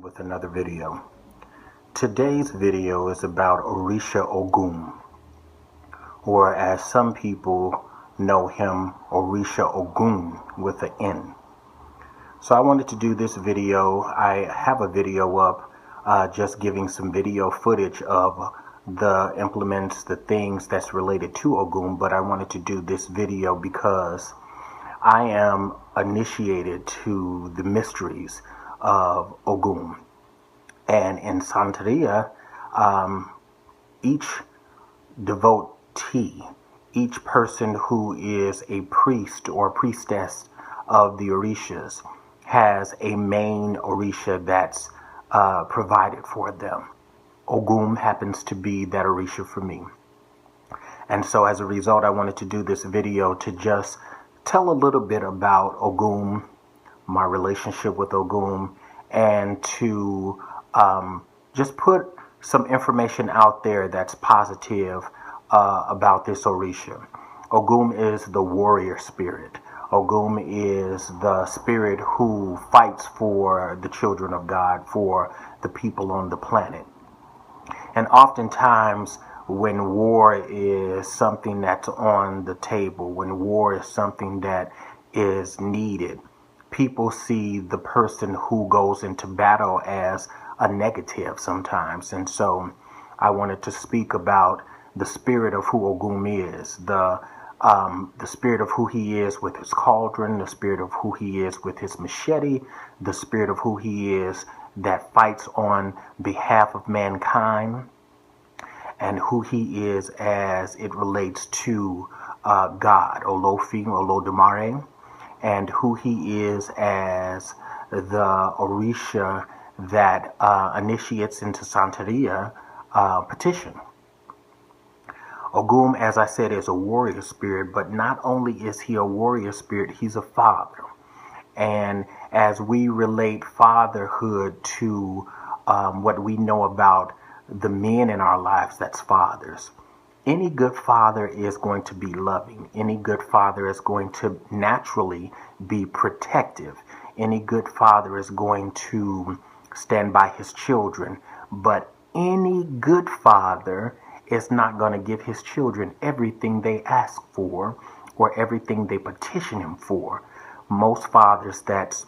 with another video. Today's video is about Orisha Ogum, or as some people know him, Orisha Ogum with an N. So I wanted to do this video. I have a video up just giving some video footage of the implements, the things that's related to Ogum, but I wanted to do this video because I am initiated to the mysteries of Ogum. And in Santeria, each devotee, each person who is a priest or priestess of the Orishas has a main Orisha that's provided for them. Ogum happens to be that Orisha for me. And so as a result, I wanted to do this video to just tell a little bit about Ogum, my relationship with Ogum, and to just put some information out there that's positive about this Orisha. Ogum is the warrior spirit. Ogum is the spirit who fights for the children of God, for the people on the planet. And oftentimes when war is something that's on the table, when war is something that is needed, people see the person who goes into battle as a negative sometimes. And so I wanted to speak about the spirit of who Ogum is, the spirit of who he is with his cauldron, the spirit of who he is with his machete, the spirit of who he is that fights on behalf of mankind, and who he is as it relates to God, Olofin, Olodumare, and who he is as the Orisha that initiates into Santeria petition. Ogum, as I said, is a warrior spirit, but not only is he a warrior spirit, he's a father. And as we relate fatherhood to what we know about the men in our lives, that's fathers. Any good father is going to be loving. Any good father is going to naturally be protective. Any good father is going to stand by his children. But any good father is not going to give his children everything they ask for or everything they petition him for. Most fathers that's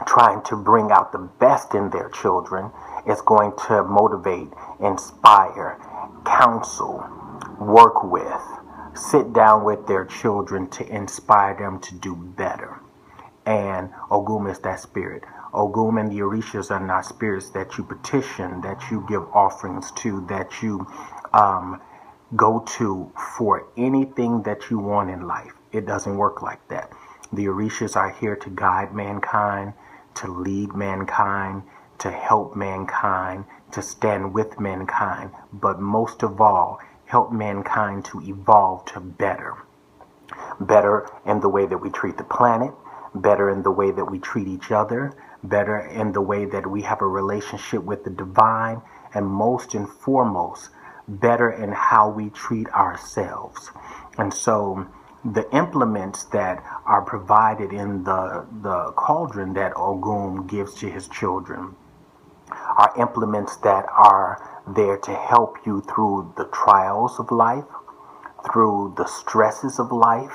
trying to bring out the best in their children is going to motivate, inspire, counsel, work with, sit down with their children to inspire them to do better. And Ogum is that spirit. Ogum and the Orishas are not spirits that you petition, that you give offerings to, that you go to for anything that you want in life. It doesn't work like that. The Orishas are here to guide mankind, to lead mankind, to help mankind, to stand with mankind, but most of all, help mankind to evolve to better. Better in the way that we treat the planet, better in the way that we treat each other, better in the way that we have a relationship with the divine, and most and foremost, better in how we treat ourselves. And so the implements that are provided in the cauldron that Ogum gives to his children are implements that are there to help you through the trials of life, through the stresses of life,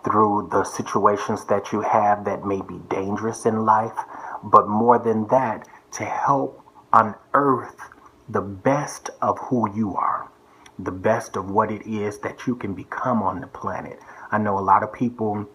through the situations that you have that may be dangerous in life, but more than that, to help unearth the best of who you are, the best of what it is that you can become on the planet. I know a lot of people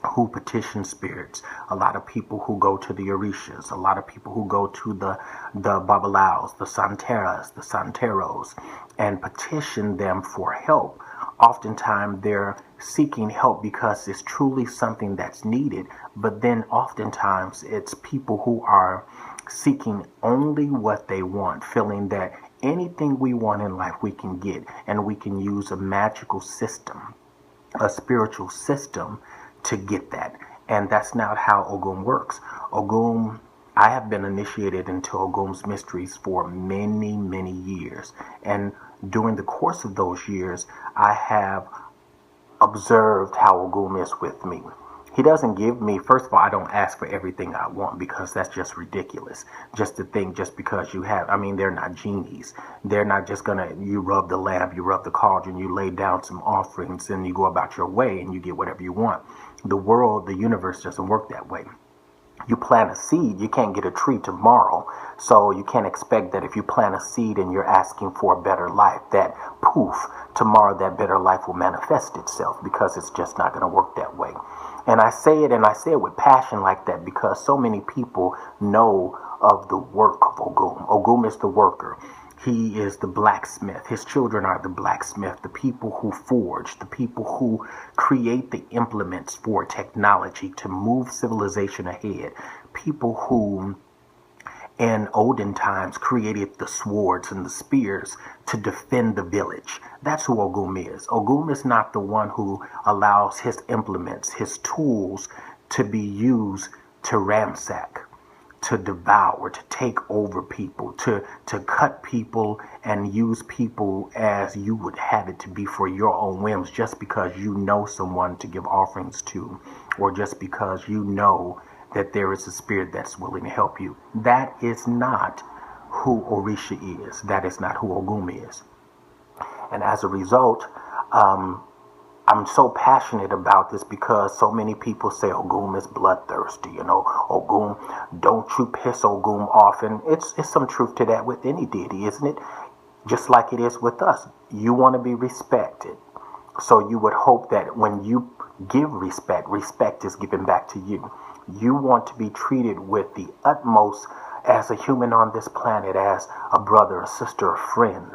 who petition spirits, a lot of people who go to the Orishas, a lot of people who go to the Babalaos, the Santeras, the Santeros, and petition them for help. Oftentimes they're seeking help because it's truly something that's needed, but then oftentimes it's people who are seeking only what they want, feeling that anything we want in life we can get, and we can use a magical system, a spiritual system to get that. And that's not how Ogum works. Ogum, I have been initiated into Ogum's mysteries for many, many years. And during the course of those years, I have observed how Ogum is with me. He doesn't give me, first of all, I don't ask for everything I want because that's just ridiculous. Just to think just because you have, I mean, they're not genies. They're not just going to, you rub the lamp, you rub the cauldron, you lay down some offerings and you go about your way and you get whatever you want. The world, the universe doesn't work that way. You plant a seed, you can't get a tree tomorrow. So you can't expect that if you plant a seed and you're asking for a better life, that poof, tomorrow that better life will manifest itself, because it's just not going to work that way. And I say it with passion like that because so many people know of the work of Ogum. Ogum is the worker. He is the blacksmith. His children are the blacksmith, the people who forge, the people who create the implements for technology to move civilization ahead, people who in olden times created the swords and the spears to defend the village. That's who Ogum is. Ogum is not the one who allows his implements, his tools, to be used to ransack, to devour, to take over people, to cut people and use people as you would have it to be for your own whims, just because you know someone to give offerings to, or just because you know that there is a spirit that's willing to help you. That is not who Orisha is. That is not who Ogum is. And as a result, I'm so passionate about this because so many people say Ogum is bloodthirsty. Ogum, don't you piss Ogum off. And it's some truth to that with any deity, isn't it? Just like it is with us. You want to be respected. So you would hope that when you give respect, respect is given back to you. You want to be treated with the utmost as a human on this planet, as a brother, a sister, a friend.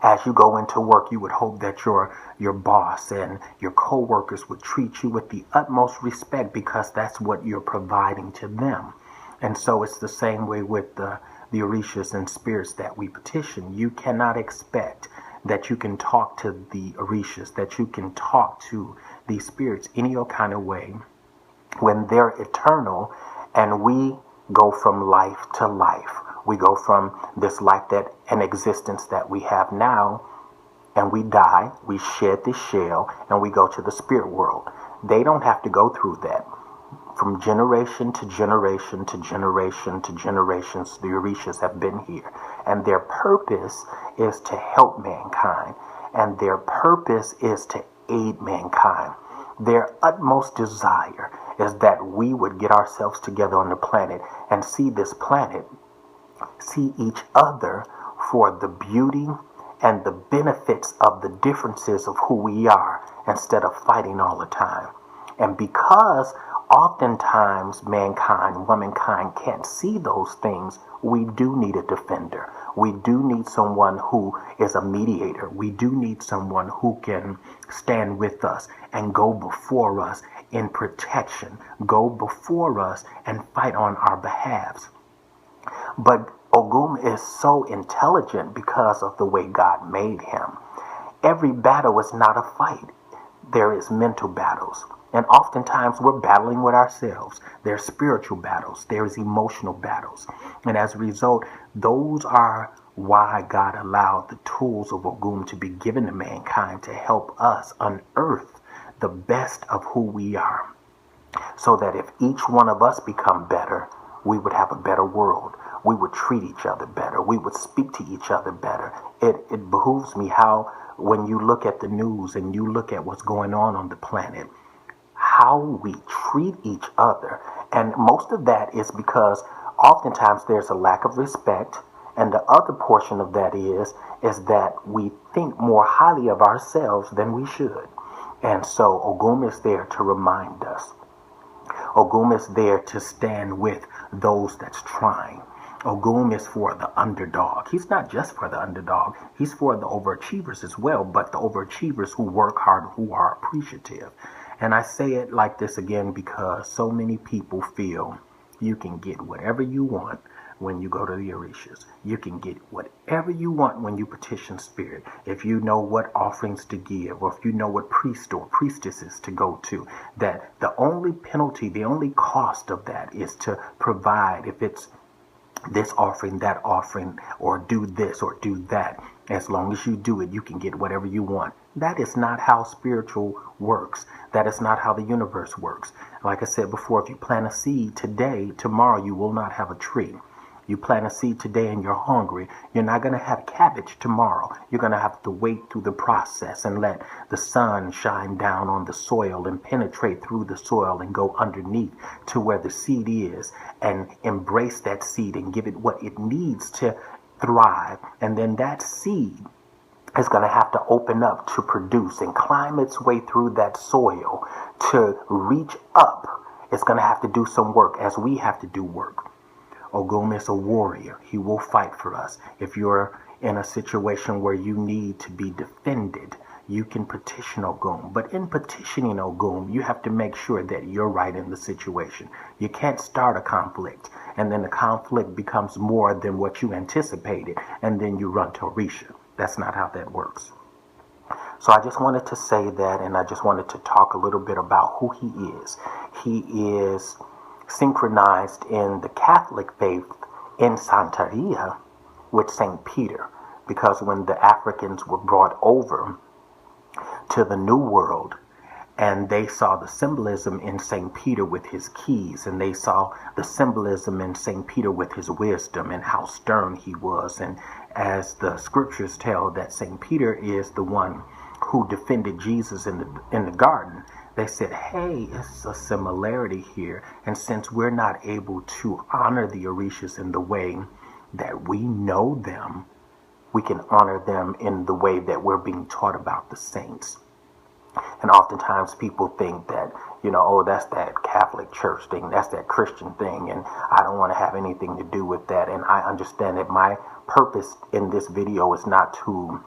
As you go into work, you would hope that your boss and your co-workers would treat you with the utmost respect, because that's what you're providing to them. And so it's the same way with the Orishas and spirits that we petition. You cannot expect that you can talk to the Orishas, that you can talk to these spirits any old kind of way, when they're eternal and we go from life to life. We go from this life, that an existence that we have now, and we die, we shed this shell, and we go to the spirit world. They don't have to go through that. From generation to generation to generation to generations, the Orishas have been here. And their purpose is to help mankind. And their purpose is to aid mankind. Their utmost desire is that we would get ourselves together on the planet and see this planet, see each other for the beauty and the benefits of the differences of who we are, instead of fighting all the time. And because oftentimes mankind, womankind, can't see those things, we do need a defender. We do need someone who is a mediator. We do need someone who can stand with us and go before us in protection, go before us and fight on our behalves. But Ogum is so intelligent because of the way God made him. Every battle is not a fight. There is mental battles. And oftentimes we're battling with ourselves. There's spiritual battles. There's emotional battles. And as a result, those are why God allowed the tools of Ogum to be given to mankind, to help us unearth the best of who we are. So that if each one of us become better, we would have a better world. We would treat each other better. We would speak to each other better. It behooves me how, when you look at the news and you look at what's going on the planet, how we treat each other. And most of that is because oftentimes there's a lack of respect. And the other portion of that is that we think more highly of ourselves than we should. And so Ogum is there to remind us. Ogum is there to stand with those that's trying. Ogum is for the underdog. He's not just for the underdog. He's for the overachievers as well, but the overachievers who work hard, who are appreciative. And I say it like this again because so many people feel you can get whatever you want when you go to the Orishas. You can get whatever you want when you petition spirit. If you know what offerings to give, or if you know what priest or priestesses to go to, that the only penalty, the only cost of that is to provide, if it's this offering, that offering, or do this or do that. As long as you do it, you can get whatever you want. That is not how spiritual works. That is not how the universe works. Like I said before, if you plant a seed today, tomorrow you will not have a tree. You plant a seed today and you're hungry, you're not going to have cabbage tomorrow. You're going to have to wait through the process and let the sun shine down on the soil and penetrate through the soil and go underneath to where the seed is and embrace that seed and give it what it needs to thrive. And then that seed is going to have to open up to produce and climb its way through that soil to reach up. It's going to have to do some work as we have to do work. Ogum is a warrior. He will fight for us. If you're in a situation where you need to be defended, you can petition Ogum. But in petitioning Ogum, you have to make sure that you're right in the situation. You can't start a conflict, and then the conflict becomes more than what you anticipated, and then you run to Orisha. That's not how that works. So I just wanted to say that, and I just wanted to talk a little bit about who he is. He is synchronized in the Catholic faith in Santeria with St. Peter, because when the Africans were brought over to the New World and they saw the symbolism in St. Peter with his keys, and they saw the symbolism in St. Peter with his wisdom and how stern he was, and as the scriptures tell that St. Peter is the one who defended Jesus in the garden, they said, hey, it's a similarity here. And since we're not able to honor the Orishas in the way that we know them, we can honor them in the way that we're being taught about the saints. And oftentimes people think that, oh, that's that Catholic Church thing, that's that Christian thing, and I don't want to have anything to do with that. And I understand that my purpose in this video is not to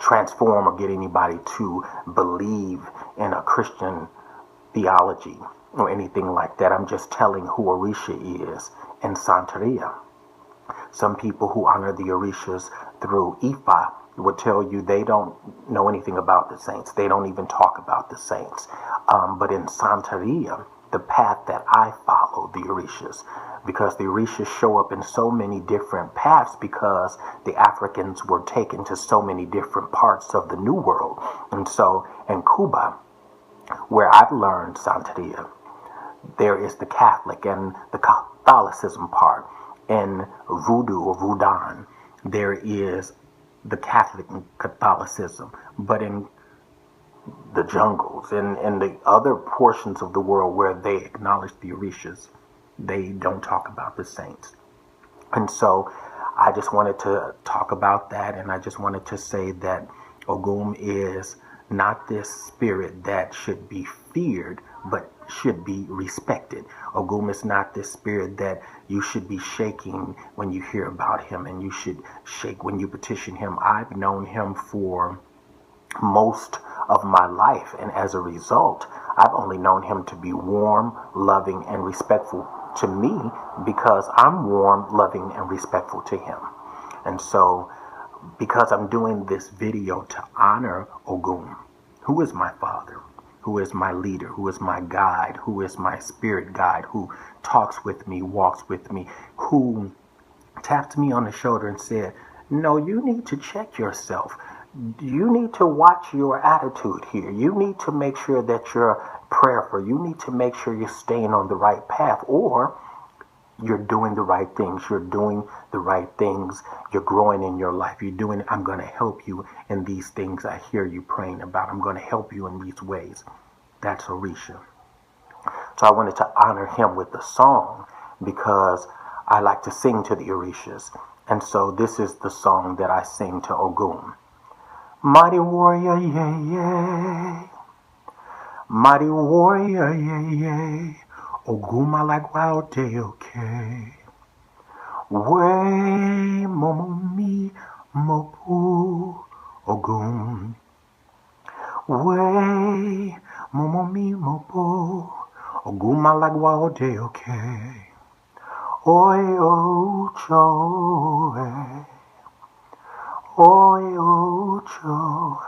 transform or get anybody to believe in a Christian theology or anything like that. I'm just telling who Orisha is in Santeria. Some people who honor the Orishas through Ifa would tell you they don't know anything about the saints. They don't even talk about the saints. But in Santeria, the path that I follow, the Orishas, because the Orishas show up in so many different paths because the Africans were taken to so many different parts of the New World. And so in Cuba, where I've learned Santeria, there is the Catholic and the Catholicism part. In Voodoo or Voodoo, there is the Catholic and Catholicism. But in the jungles and the other portions of the world where they acknowledge the Orishas, they don't talk about the saints. And so I just wanted to talk about that, and I just wanted to say that Ogum is not this spirit that should be feared, but should be respected. Ogum is not this spirit that you should be shaking when you hear about him, and you should shake when you petition him. I've known him for most of my life, and as a result, I've only known him to be warm, loving, and respectful to me because I'm warm, loving, and respectful to him. And so, because I'm doing this video to honor Ogum, who is my father, who is my leader, who is my guide, who is my spirit guide, who talks with me, walks with me, who tapped me on the shoulder and said, no, you need to check yourself. You need to watch your attitude here. You need to make sure that you're prayerful. You need to make sure you're staying on the right path, or you're doing the right things. You're doing the right things. You're growing in your life. You're doing, I'm going to help you in these things I hear you praying about. I'm going to help you in these ways. That's Orisha. So I wanted to honor him with a song because I like to sing to the Orishas. And so this is the song that I sing to Ogum. Mighty warrior, yeah, yeah. Mighty warrior, yeah, yeah. Ogum I like wild day, okay. Way momo mi mopu Ogum. Way momo mi mopu Ogum I like wild day, okay. Oi ocho, oi ocho,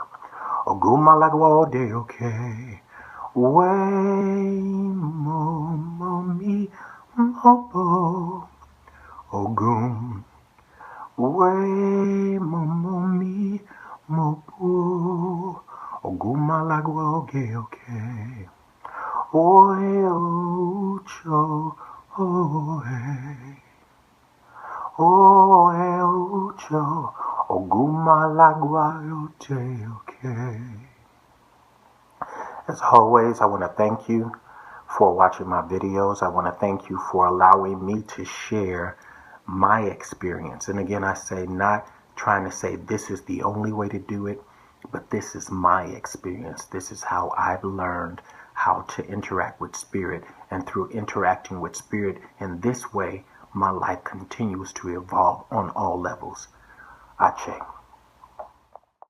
Ogum I like wild day, okay. Way momo mi mopo Ogum. Way okay, okay. Oe ucho, oe. Oe ucho, oguma ote, okay. As always, I want to thank you for watching my videos. I want to thank you for allowing me to share my experience. And again, I say not trying to say this is the only way to do it, but this is my experience. This is how I've learned how to interact with spirit. And through interacting with spirit in this way, my life continues to evolve on all levels. Ache.